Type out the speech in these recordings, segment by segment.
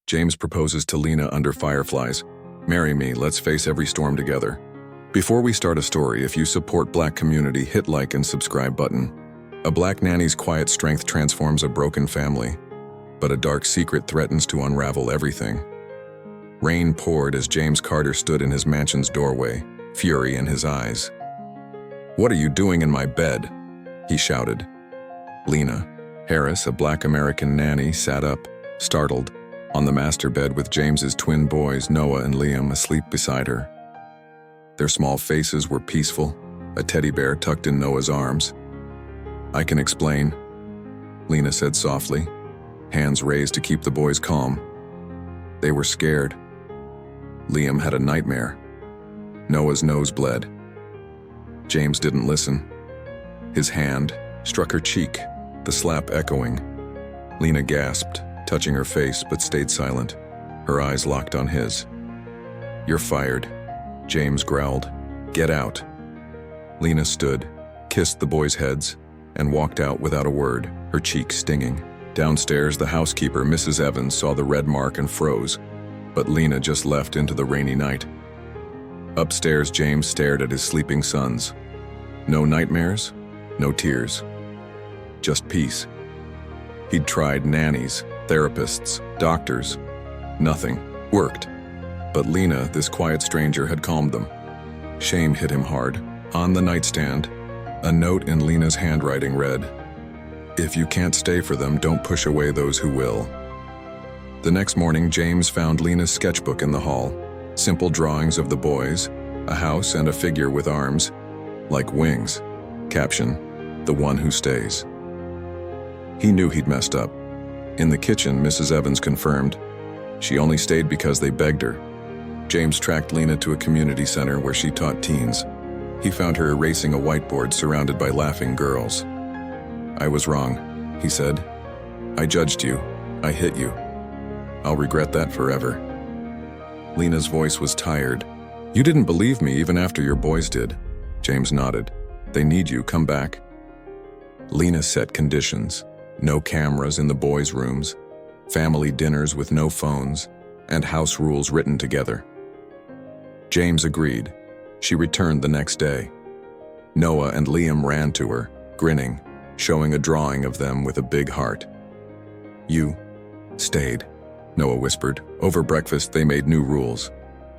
James proposes to Lena under fireflies. Marry me, let's face every storm together. Before we start a story, if you support Black community, hit like and subscribe button. A Black nanny's quiet strength transforms a broken family, but a dark secret threatens to unravel everything. Rain poured as James Carter stood in his mansion's doorway, fury in his eyes. "What are you doing in my bed?" he shouted. Lena Harris, a Black American nanny, sat up, startled, on the master bed with James's twin boys, Noah and Liam, asleep beside her. Their small faces were peaceful, a teddy bear tucked in Noah's arms. "I can explain," Lena said softly, hands raised to keep the boys calm. They were scared. Liam had a nightmare. Noah's nose bled. James didn't listen. His hand struck her cheek, the slap echoing. Lena gasped, touching her face, but stayed silent, her eyes locked on his. "You're fired," James growled. "Get out." Lena stood, kissed the boys' heads, and walked out without a word, her cheeks stinging. Downstairs, the housekeeper, Mrs. Evans, saw the red mark and froze, but Lena just left into the rainy night. Upstairs, James stared at his sleeping sons. No nightmares, no tears. Just peace. He'd tried nannies, therapists, doctors. Nothing worked. But Lena, this quiet stranger, had calmed them. Shame hit him hard. On the nightstand, a note in Lena's handwriting read, "If you can't stay for them, don't push away those who will." The next morning, James found Lena's sketchbook in the hall. Simple drawings of the boys, a house and a figure with arms, like wings. Caption, "The one who stays." He knew he'd messed up. In the kitchen, Mrs. Evans confirmed, she only stayed because they begged her. James tracked Lena to a community center where she taught teens. He found her erasing a whiteboard surrounded by laughing girls. "I was wrong," he said. "I judged you. I hit you. I'll regret that forever." Lena's voice was tired. "You didn't believe me even after your boys did." James nodded. "They need you. Come back." Lena set conditions. No cameras in the boys' rooms, family dinners with no phones, and house rules written together. James agreed. She returned the next day. Noah and Liam ran to her, grinning, showing a drawing of them with a big heart. "You stayed," Noah whispered. Over breakfast, they made new rules.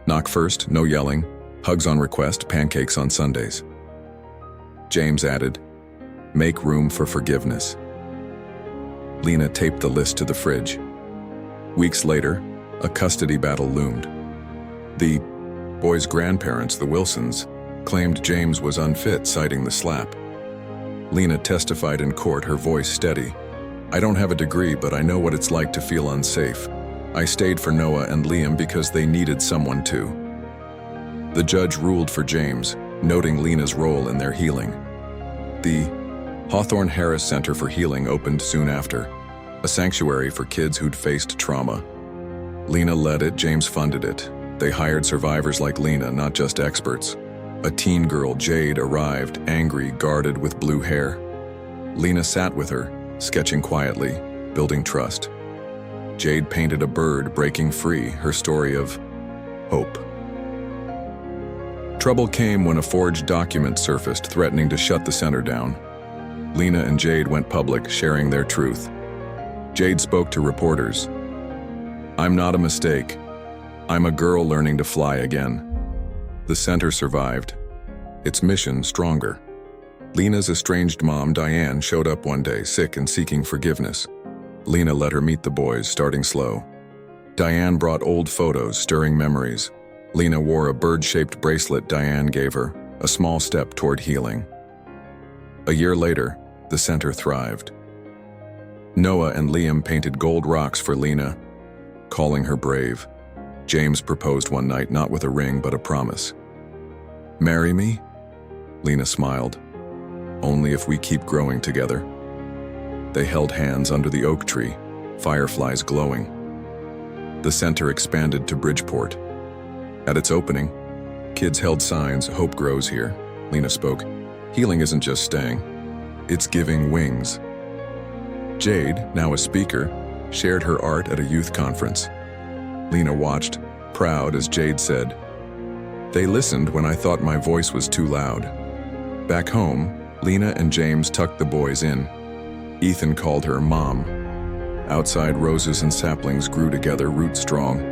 Knock first, no yelling, hugs on request, pancakes on Sundays. James added, "Make room for forgiveness." Lena taped the list to the fridge. Weeks later, a custody battle loomed. The boys' grandparents, the Wilsons, claimed James was unfit, citing the slap. Lena testified in court, her voice steady. "I don't have a degree, but I know what it's like to feel unsafe. I stayed for Noah and Liam because they needed someone to." The judge ruled for James, noting Lena's role in their healing. The Hawthorne Harris Center for Healing opened soon after, a sanctuary for kids who'd faced trauma. Lena led it, James funded it. They hired survivors like Lena, not just experts. A teen girl, Jade, arrived, angry, guarded with blue hair. Lena sat with her, sketching quietly, building trust. Jade painted a bird breaking free, her story of hope. Trouble came when a forged document surfaced, threatening to shut the center down. Lena and Jade went public, sharing their truth. Jade spoke to reporters. "I'm not a mistake. I'm a girl learning to fly again." The center survived, its mission stronger. Lena's estranged mom, Diane, showed up one day, sick and seeking forgiveness. Lena let her meet the boys, starting slow. Diane brought old photos, stirring memories. Lena wore a bird-shaped bracelet Diane gave her, a small step toward healing. A year later, the center thrived. Noah and Liam painted gold rocks for Lena, calling her brave. James proposed one night, not with a ring, but a promise. "Marry me?" Lena smiled. "Only if we keep growing together." They held hands under the oak tree, fireflies glowing. The center expanded to Bridgeport. At its opening, kids held signs, "Hope grows here." Lena spoke. "Healing isn't just staying, it's giving wings." Jade, now a speaker, shared her art at a youth conference. Lena watched, proud as Jade said, "They listened when I thought my voice was too loud." Back home, Lena and James tucked the boys in. Ethan called her Mom. Outside, roses and saplings grew together, roots strong.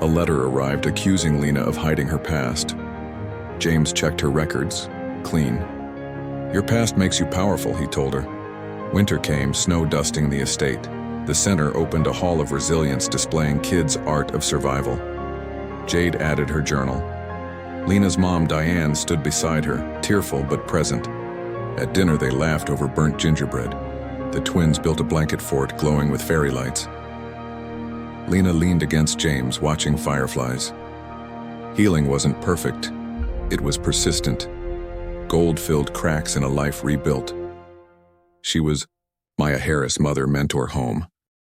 A letter arrived accusing Lena of hiding her past. James checked her records. Clean. "Your past makes you powerful," he told her. Winter came, snow dusting the estate. The center opened a hall of resilience displaying kids' art of survival. Jade added her journal. Lena's mom, Diane, stood beside her, tearful but present. At dinner, they laughed over burnt gingerbread. The twins built a blanket fort glowing with fairy lights. Lena leaned against James, watching fireflies. Healing wasn't perfect. It was persistent. Gold-filled cracks in a life rebuilt. She was Lena Harris' mother, mentor, home.